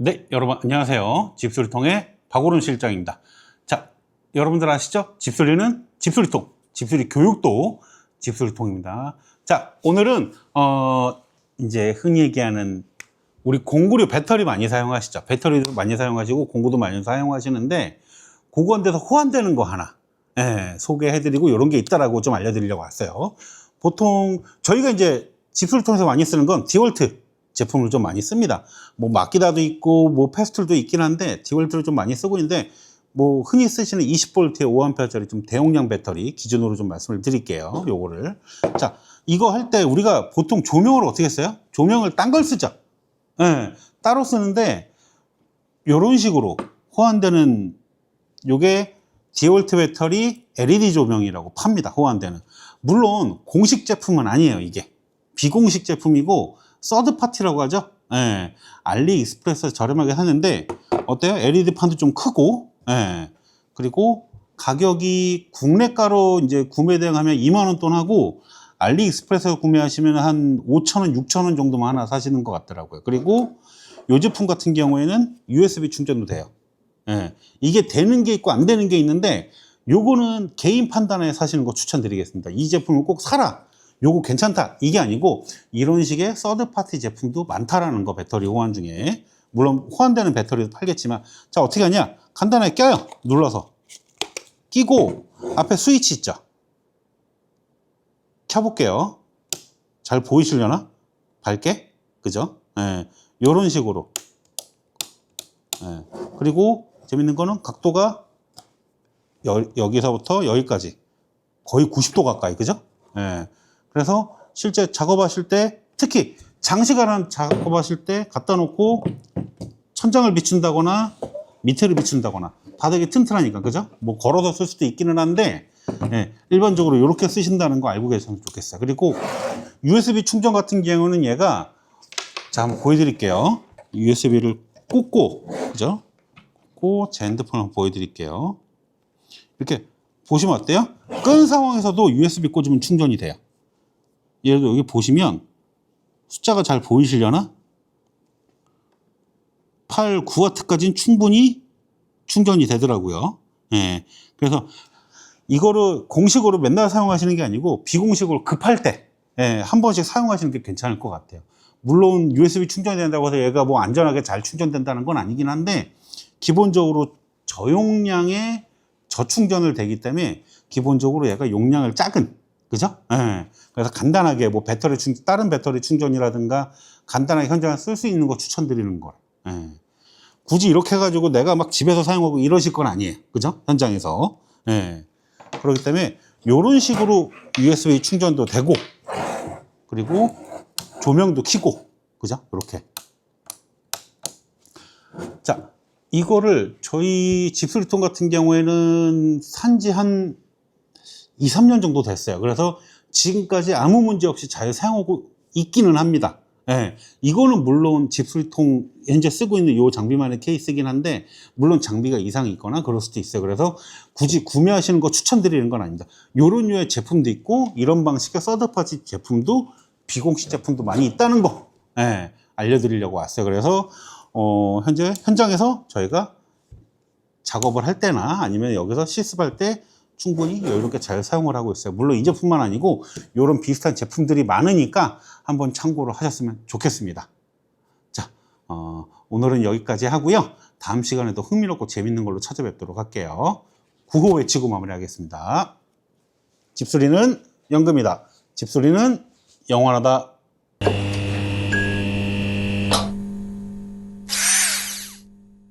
네, 여러분 안녕하세요. 집수리통의 박오른 실장입니다. 자, 여러분들 아시죠? 집수리는 집수리통, 집수리 교육도 집수리통입니다. 자, 오늘은 이제 흔히 얘기하는 우리 공구류 배터리 많이 사용하시죠? 배터리도 많이 사용하시고 공구도 많이 사용하시는데 그건데서 호환되는 거 하나 소개해드리고 이런 게 있다라고 좀 알려드리려고 왔어요. 보통 저희가 이제 집수리통에서 많이 쓰는 건 디월트 제품을 좀 많이 씁니다. 뭐 마키다도 있고 뭐 페스툴도 있긴 한데 디월트를 좀 많이 쓰고 있는데 뭐 흔히 쓰시는 20V의 5A짜리 좀 대용량 배터리 기준으로 좀 말씀을 드릴게요. 요거를. 자, 이거 할 때 우리가 보통 조명을 어떻게 했어요? 조명을 딴 걸 쓰죠. 따로 쓰는데 요런 식으로 호환되는 요게 디월트 배터리 LED 조명이라고 팝니다. 호환되는. 물론 공식 제품은 아니에요. 이게 비공식 제품이고 서드파티라고 하죠. 알리익스프레스에서 저렴하게 사는데 어때요? LED판도 좀 크고 그리고 가격이 국내가로 이제 구매 대행하면 2만원 돈 하고 알리익스프레스에서 구매하시면 한 5,000원, 6,000원 정도만 하나 사시는 것 같더라고요. 그리고 이 제품 같은 경우에는 USB 충전도 돼요. 이게 되는 게 있고 안 되는 게 있는데 요거는 개인 판단에 사시는 거 추천드리겠습니다. 이 제품을 꼭 사라, 요거 괜찮다, 이게 아니고 이런 식의 서드파티 제품도 많다라는 거, 배터리 호환 중에. 물론 호환되는 배터리도 팔겠지만, 자, 어떻게 하냐, 간단하게 껴요. 눌러서 끼고 앞에 스위치 있죠, 켜볼게요. 잘 보이시려나? 밝게? 그죠? 요런 식으로. 그리고 재밌는 거는 각도가 여기서부터 여기까지 거의 90도 가까이, 그죠? 그래서 실제 작업하실 때, 특히 장시간 작업하실 때 갖다 놓고 천장을 비춘다거나 밑에를 비춘다거나 바닥이 튼튼하니까, 그죠? 뭐 걸어서 쓸 수도 있기는 한데 일반적으로 이렇게 쓰신다는 거 알고 계시면 좋겠어요. 그리고 USB 충전 같은 경우는 얘가, 자, 한번 보여드릴게요. USB를 꽂고, 그죠? 꽂고 제 핸드폰 한번 보여드릴게요. 이렇게 보시면 어때요? 끈 상황에서도 USB 꽂으면 충전이 돼요. 예를 들어 여기 보시면 숫자가 잘 보이시려나? 8, 9W까지는 충분히 충전이 되더라고요. 그래서 이거를 공식으로 맨날 사용하시는 게 아니고 비공식으로 급할 때 한 번씩 사용하시는 게 괜찮을 것 같아요. 물론 USB 충전이 된다고 해서 얘가 뭐 안전하게 잘 충전된다는 건 아니긴 한데 기본적으로 저용량의 저충전을 되기 때문에 기본적으로 얘가 용량을 작은, 그죠? 그래서 간단하게 뭐 다른 배터리 충전이라든가 간단하게 현장에 쓸 수 있는 거 추천드리는 거예요. 굳이 이렇게 해가지고 내가 막 집에서 사용하고 이러실 건 아니에요. 그죠? 현장에서. 그렇기 때문에 이런 식으로 USB 충전도 되고, 그리고 조명도 켜고, 그죠? 이렇게. 자, 이거를 저희 집수리통 같은 경우에는 산지 한 2, 3년 정도 됐어요. 그래서 지금까지 아무 문제 없이 잘 사용하고 있기는 합니다. 이거는 물론 집수리통 현재 쓰고 있는 이 장비만의 케이스이긴 한데, 물론 장비가 이상이 있거나 그럴 수도 있어요. 그래서 굳이 구매하시는 거 추천드리는 건 아닙니다. 이런 류의 제품도 있고 이런 방식의 서드파티 제품도, 비공식 제품도 많이 있다는 거 알려드리려고 왔어요. 그래서 현재 현장에서 저희가 작업을 할 때나 아니면 여기서 실습할 때 충분히 여유롭게 잘 사용을 하고 있어요. 물론 이 제품만 아니고 이런 비슷한 제품들이 많으니까 한번 참고를 하셨으면 좋겠습니다. 자, 오늘은 여기까지 하고요. 다음 시간에도 흥미롭고 재밌는 걸로 찾아뵙도록 할게요. 구호 외치고 마무리하겠습니다. 집수리는 연금이다. 집수리는 영원하다.